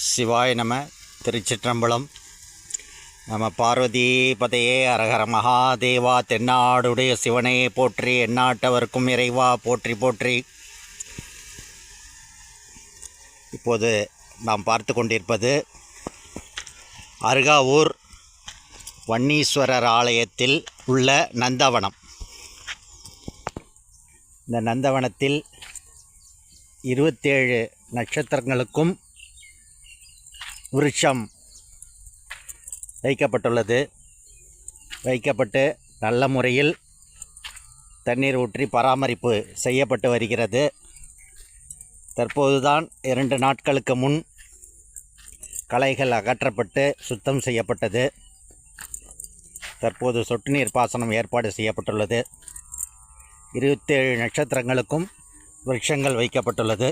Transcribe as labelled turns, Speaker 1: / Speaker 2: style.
Speaker 1: சிவாய நம. திருச்சிற்றம்பலம். நம பார்வதி பதையே அரகர மகாதேவா. தென்னாடுடைய சிவனே போற்றி, எந்நாட்டவர்க்கும் இறைவா போற்றி போற்றி. இப்போது நாம் பார்த்து கொண்டிருப்பது அருகாவூர் வன்னீஸ்வரர் ஆலயத்தில் உள்ள நந்தவனம். இந்த நந்தவனத்தில் 27 நட்சத்திரங்களுக்கும் விருட்சம் வைக்கப்பட்டு நல்ல முறையில் தண்ணீர் ஊற்றி பராமரிப்பு செய்யப்பட்டு வருகிறது. தற்போதுதான் 2 நாட்களுக்கு முன் களைகள் அகற்றப்பட்டு சுத்தம் செய்யப்பட்டது. தற்போது சொட்டு நீர் பாசனம் ஏற்பாடு செய்யப்பட்டுள்ளது. 27 நட்சத்திரங்களுக்கும் விருட்சங்கள் வைக்கப்பட்டுள்ளது.